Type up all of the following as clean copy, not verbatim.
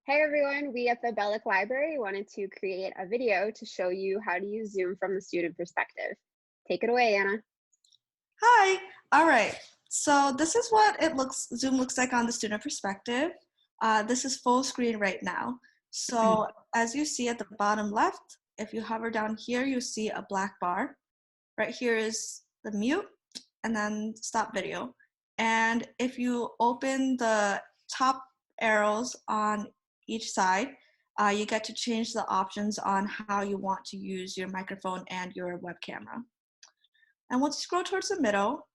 Hey everyone, we at the Bellack Library wanted to create a video to show you how to use Zoom from the student perspective. Take it away, Anna. Hi. All right. So this is what Zoom looks like on the student perspective. This is full screen right now. So as you see at the bottom left, if you hover down here, you see a black bar. Right here is the mute and then stop video. And if you open the top arrows on each side, you get to change the options on how you want to use your microphone and your web camera. And once you scroll towards the middle,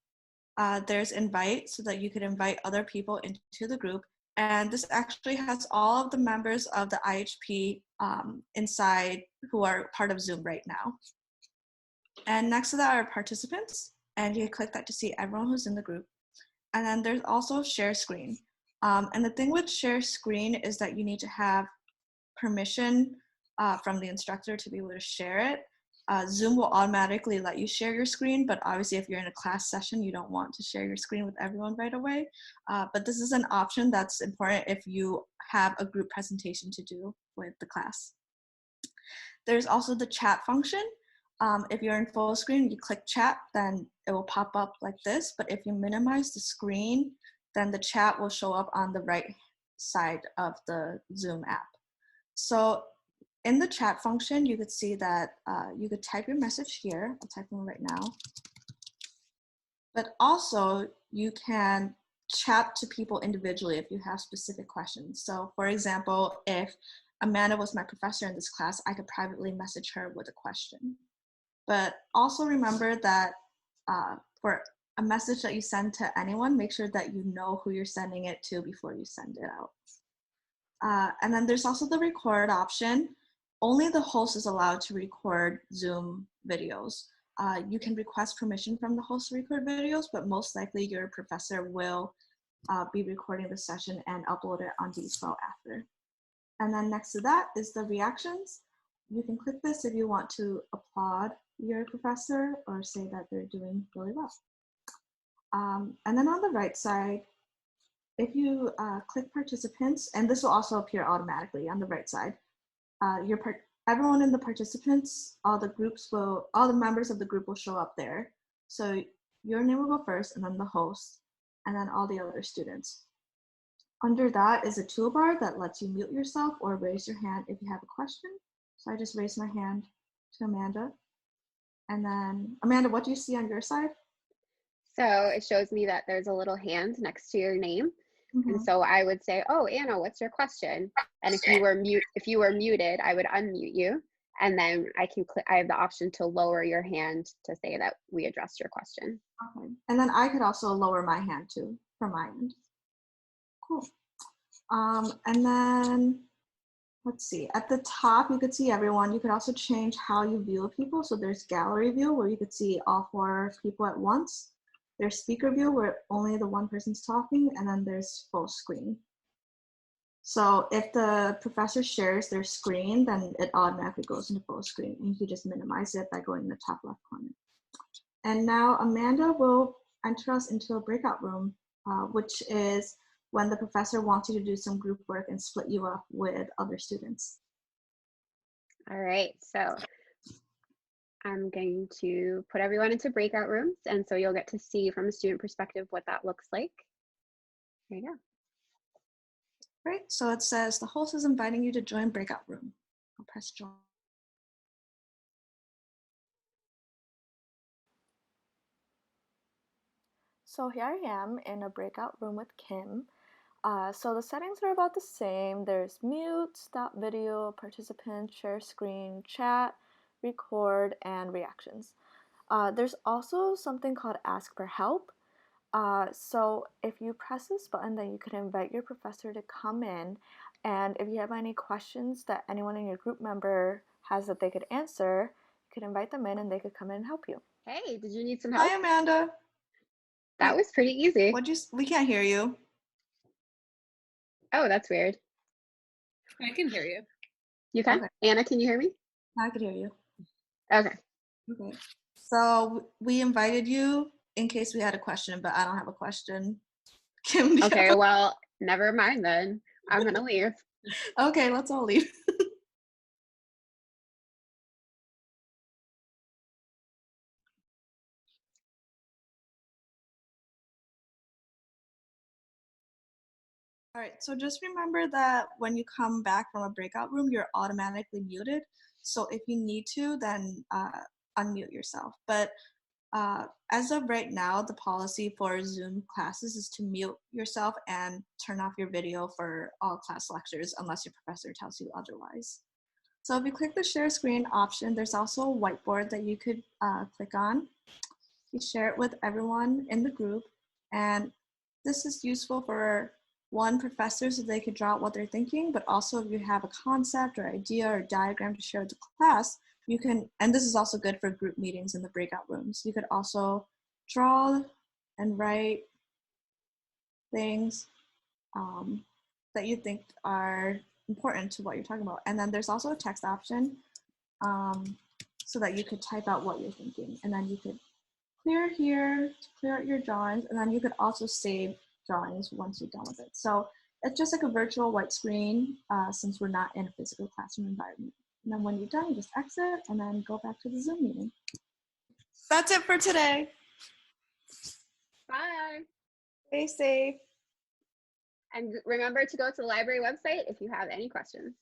there's invite so that you can invite other people into the group. And this actually has all of the members of the IHP inside who are part of Zoom right now. And next to that are participants, and you click that to see everyone who's in the group. And then there's also share screen. And the thing with share screen is that you need to have permission from the instructor to be able to share it. Zoom will automatically let you share your screen, but obviously if you're in a class session, you don't want to share your screen with everyone right away. But this is an option that's important if you have a group presentation to do with the class. There's also the chat function. If you're in full screen, you click chat, then it will pop up like this. But if you minimize the screen, then the chat will show up on the right side of the Zoom app. So in the chat function, you could see that you could type your message here. I'll type one right now. But also, you can chat to people individually if you have specific questions. So for example, if Amanda was my professor in this class, I could privately message her with a question. But also remember that for a message that you send to anyone, make sure that you know who you're sending it to before you send it out. And then there's also the record option. Only the host is allowed to record Zoom videos. You can request permission from the host to record videos, but most likely your professor will be recording the session and upload it on DSpell after. And then next to that is the reactions. You can click this if you want to applaud your professor or say that they're doing really well. And then on the right side, if you click participants, and this will also appear automatically on the right side, everyone in the participants, all the members of the group will show up there. So your name will go first, and then the host, and then all the other students. Under that is a toolbar that lets you mute yourself or raise your hand if you have a question. So I just raised my hand to Amanda. And then, Amanda, what do you see on your side? So it shows me that there's a little hand next to your name. And so I would say, oh, Anna, what's your question? And if you were muted, I would unmute you. And then I have the option to lower your hand to say that we addressed your question. Okay. And then I could also lower my hand too from my end. Cool. And then let's see, at the top, you could see everyone. You could also change how you view people. So there's gallery view where you could see all 4 people at once. There's speaker view where only the one person's talking, and then there's full screen. So if the professor shares their screen, then it automatically goes into full screen, and you can just minimize it by going in the top left corner. And now Amanda will enter us into a breakout room, which is when the professor wants you to do some group work and split you up with other students. All right, so I'm going to put everyone into breakout rooms, and so you'll get to see from a student perspective what that looks like. There you go. Right, so it says the host is inviting you to join breakout room. I'll press join. So here I am in a breakout room with Kim. So the settings are about the same. There's mute, stop video, participants, share screen, chat, record, and reactions. There's also something called ask for help. So if you press this button, then you can invite your professor to come in. And if you have any questions that anyone in your group member has that they could answer, you could invite them in and they could come in and help you. Hey, did you need some help? Hi, Amanda. That was pretty easy. We can't hear you. Oh, that's weird. I can hear you. You can? Okay. Anna, can you hear me? I can hear you. Okay. Okay. So we invited you in case we had a question, but I don't have a question. Kim, okay, well, never mind then. I'm gonna leave. Okay, let's all leave. All right, so just remember that when you come back from a breakout room, you're automatically muted. So if you need to, then unmute yourself. But as of right now, the policy for Zoom classes is to mute yourself and turn off your video for all class lectures unless your professor tells you otherwise. So if you click the share screen option, there's also a whiteboard that you could click on. You share it with everyone in the group, and this is useful for one, professor, so they could draw out what they're thinking, but also if you have a concept or idea or diagram to share with the class, you can, and this is also good for group meetings in the breakout rooms, you could also draw and write things that you think are important to what you're talking about. And then there's also a text option so that you could type out what you're thinking, and then you could clear here to clear out your drawings, and then you could also save drawings once you're done with it. So it's just like a virtual white screen since we're not in a physical classroom environment. And then when you're done, you just exit and then go back to the Zoom meeting. That's it for today. Bye. Stay safe. And remember to go to the library website if you have any questions.